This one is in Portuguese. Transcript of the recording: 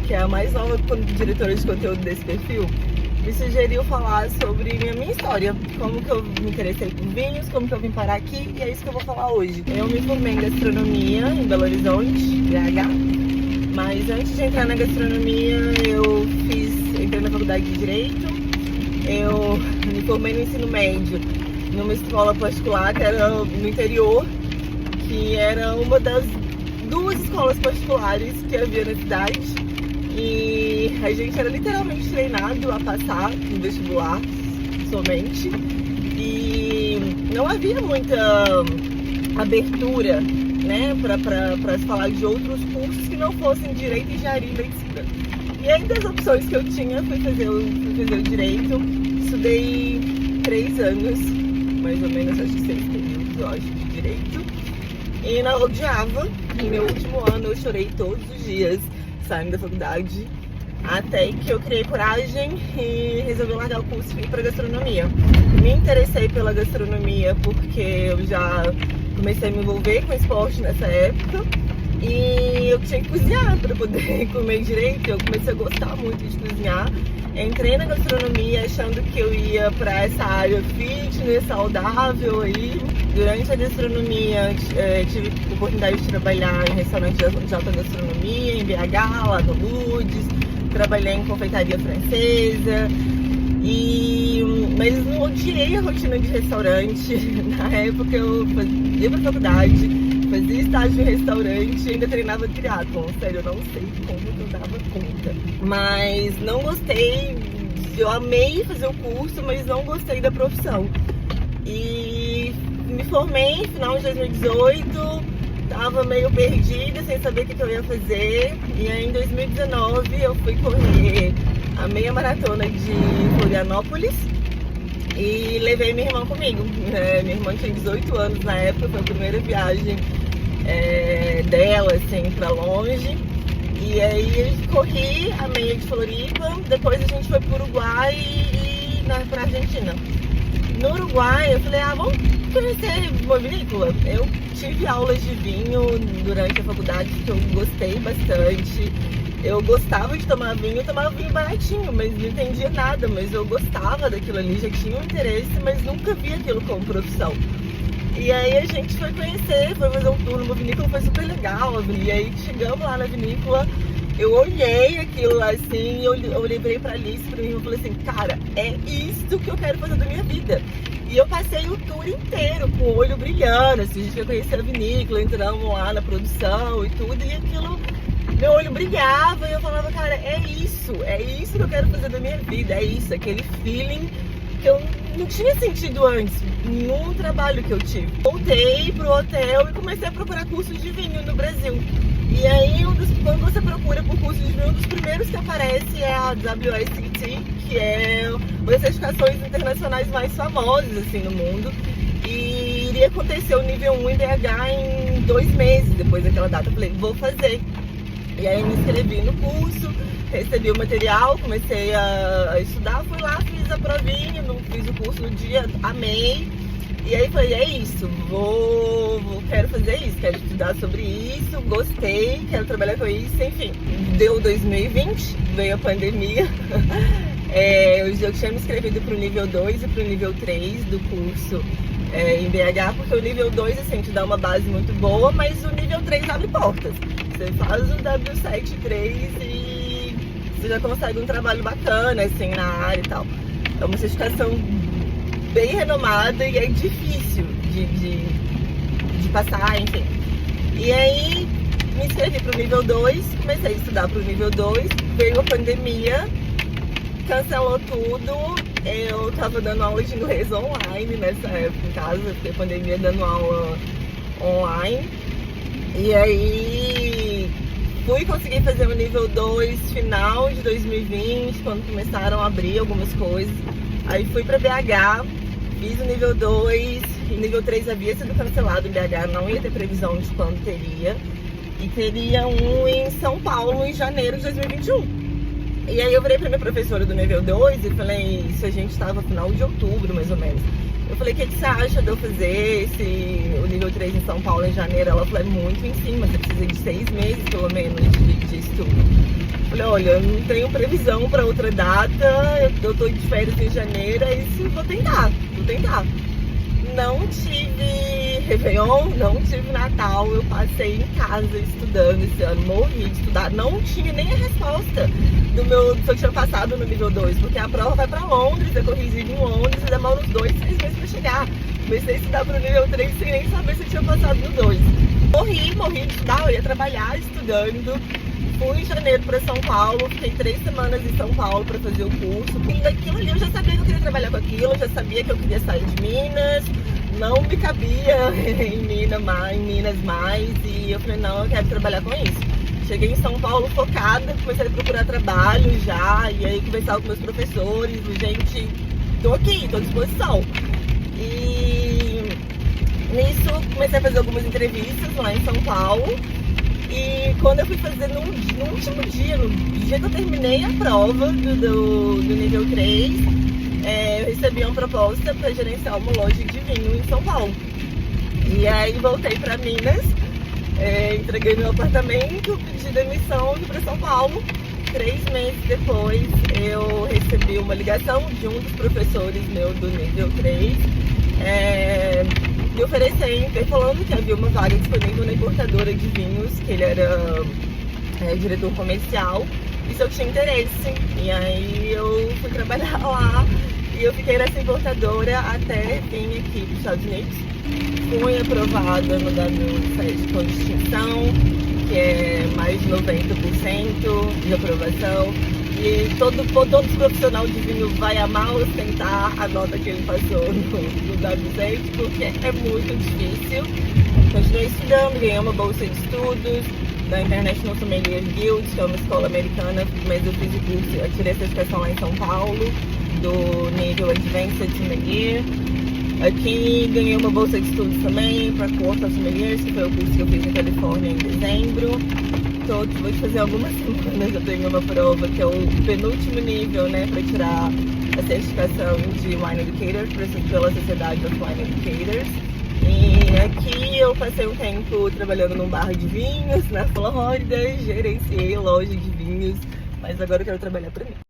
que é a mais nova diretora de conteúdo desse perfil, me sugeriu falar sobre a minha história, como que eu me interessei por vinhos, como que eu vim parar aqui, e é isso que eu vou falar hoje. Eu me formei em gastronomia em Belo Horizonte, BH, mas antes de entrar na gastronomia entrei na faculdade de Direito, eu me formei no ensino médio numa escola particular que era no interior, que era uma das duas escolas particulares que havia na cidade, e a gente era literalmente treinado a passar no vestibular somente, e não havia muita abertura, né, para se falar de outros cursos que não fossem Direito, Engenharia e Medicina. E aí das opções que eu tinha, fui fazer o Direito, estudei 3 anos, mais ou menos, acho que 6 períodos, eu acho, de Direito. E eu odiava. No meu último ano eu chorei todos os dias saindo da faculdade, até que eu criei coragem e resolvi largar o curso e ir para gastronomia. Me interessei pela gastronomia porque eu já comecei a me envolver com esporte nessa época e eu tinha que cozinhar para poder comer direito. Eu comecei a gostar muito de cozinhar. Entrei na gastronomia achando que eu ia para essa área fitness, saudável aí. Durante a gastronomia tive a oportunidade de trabalhar em restaurantes de alta gastronomia, em BH, lá no Lourdes. Trabalhei em confeitaria francesa. Mas não odiei a rotina de restaurante. Na época eu ia pra faculdade, fazia estágio em restaurante e ainda treinava triatlon. Sério, eu não sei como eu dava conta. Mas não gostei, eu amei fazer o curso, mas não gostei da profissão. E me formei no final de 2018, tava meio perdida, sem saber o que eu ia fazer. E aí em 2019 eu fui correr a meia maratona de Florianópolis e levei minha irmã comigo. Minha irmã tinha 18 anos na época, foi a primeira viagem dela, assim, pra longe. E aí eu corri a meia de Floripa, depois a gente foi pro Uruguai e pra Argentina. No Uruguai eu falei, vamos conhecer uma vinícola. Eu tive aulas de vinho durante a faculdade que eu gostei bastante. Eu gostava de tomar vinho, eu tomava vinho baratinho, mas não entendia nada, mas eu gostava daquilo ali, já tinha um interesse, mas nunca via aquilo como profissão. E aí a gente foi conhecer, foi fazer um tour numa vinícola, foi super legal. E aí chegamos lá na vinícola, eu olhei aquilo lá assim, eu lembrei pra Alice, pra mim, eu falei assim, cara, é isso que eu quero fazer da minha vida. E eu passei o tour inteiro com o olho brilhando, assim, a gente foi conhecer a vinícola, entramos lá na produção e tudo, e aquilo, meu olho brilhava e eu falava, cara, é isso que eu quero fazer da minha vida, é isso, aquele feeling que eu não tinha sentido antes, num trabalho que eu tive. Voltei pro hotel e comecei a procurar cursos de vinho no Brasil. E aí, quando você procura por curso de vinho, um dos primeiros que aparece é a WSET, que é uma das certificações internacionais mais famosas, assim, no mundo. E iria acontecer o nível 1 em BH em 2 meses depois daquela data. Eu falei, vou fazer. E aí me inscrevi no curso, recebi o material, comecei a estudar, fui lá, fiz a provinha, fiz o curso no dia, amei. E aí falei, é isso, quero fazer isso, quero estudar sobre isso, gostei, quero trabalhar com isso, enfim. Deu 2020, veio a pandemia. Eu tinha me inscrevido para o nível 2 e para o nível 3 do curso em BH, porque o nível 2 assim, te dá uma base muito boa, mas o nível 3 abre portas. Você faz o W73 e você já consegue um trabalho bacana assim, na área e tal. É uma certificação bem renomada e é difícil de passar, enfim. E aí me inscrevi para o nível 2, comecei a estudar para o nível 2, veio a pandemia, cancelou tudo. Eu tava dando aula de inglês online nessa época em casa, porque a pandemia dando aula online. E aí fui conseguir fazer o nível 2 final de 2020, quando começaram a abrir algumas coisas. Aí fui pra BH, fiz o nível 2, e o nível 3 havia sido cancelado em BH, não ia ter previsão de quando teria. E teria um em São Paulo em janeiro de 2021. E aí eu virei pra minha professora do nível 2 e falei, isso a gente tava no final de outubro, mais ou menos. Eu falei, o que você acha de eu fazer o nível 3 em São Paulo em janeiro? Ela falou, é muito em cima, você precisa de 6 meses, pelo menos, de estudo. Eu falei, olha, não tenho previsão para outra data, eu tô de férias em janeiro, é isso, vou tentar. Não tive Réveillon, não tive Natal, eu passei em casa estudando esse ano, morri de estudar, não tinha nem a resposta do que eu tinha passado no nível 2, porque a prova vai pra Londres, é corrigida em Londres, e demora uns 2, 6 meses pra chegar. Comecei a estudar pro nível 3 sem nem saber se eu tinha passado no 2. Morri de estudar, eu ia trabalhar estudando. Fui em janeiro para São Paulo, fiquei 3 semanas em São Paulo para fazer o curso. E daquilo ali eu já sabia que eu queria trabalhar com aquilo, eu já sabia que eu queria sair de Minas, não me cabia em Minas mais, e eu falei, não, eu quero trabalhar com isso. Cheguei em São Paulo focada, comecei a procurar trabalho já, e aí conversava com meus professores, gente, tô aqui, tô à disposição. E nisso comecei a fazer algumas entrevistas lá em São Paulo. E quando eu fui fazer no último dia, no dia que eu terminei a prova do nível 3, eu recebi uma proposta para gerenciar uma loja de vinho em São Paulo. E aí voltei para Minas, entreguei meu apartamento, pedi demissão e fui para São Paulo. 3 meses depois eu recebi uma ligação de um dos professores meu do nível 3, me oferecendo, falando que havia uma vaga disponível na importadora de vinhos, que ele era diretor comercial, e se eu tinha interesse. E aí eu fui trabalhar lá e eu fiquei nessa importadora até vir aqui para os Estados Unidos. Fui aprovada no W7 com distinção, que é mais de 90% de aprovação. E todo profissional de vinho vai amar ostentar a nota que ele passou no W7, porque é muito difícil. Continuei estudando, ganhei uma bolsa de estudos da International Sommelier Guild, que é uma escola americana, mas eu fiz o curso, eu tirei a certificação lá em São Paulo, do nível Advanced Sommelier. Aqui ganhei uma bolsa de estudos também para Court of Sommeliers, que foi o curso que eu fiz em Califórnia em dezembro. Vou fazer algumas semanas, eu tenho uma prova que é o penúltimo nível, né, para tirar a certificação de Wine Educator pela Sociedade of Wine Educators. E aqui eu passei um tempo trabalhando num bar de vinhos na Flórida, gerenciei loja de vinhos, mas agora eu quero trabalhar para mim.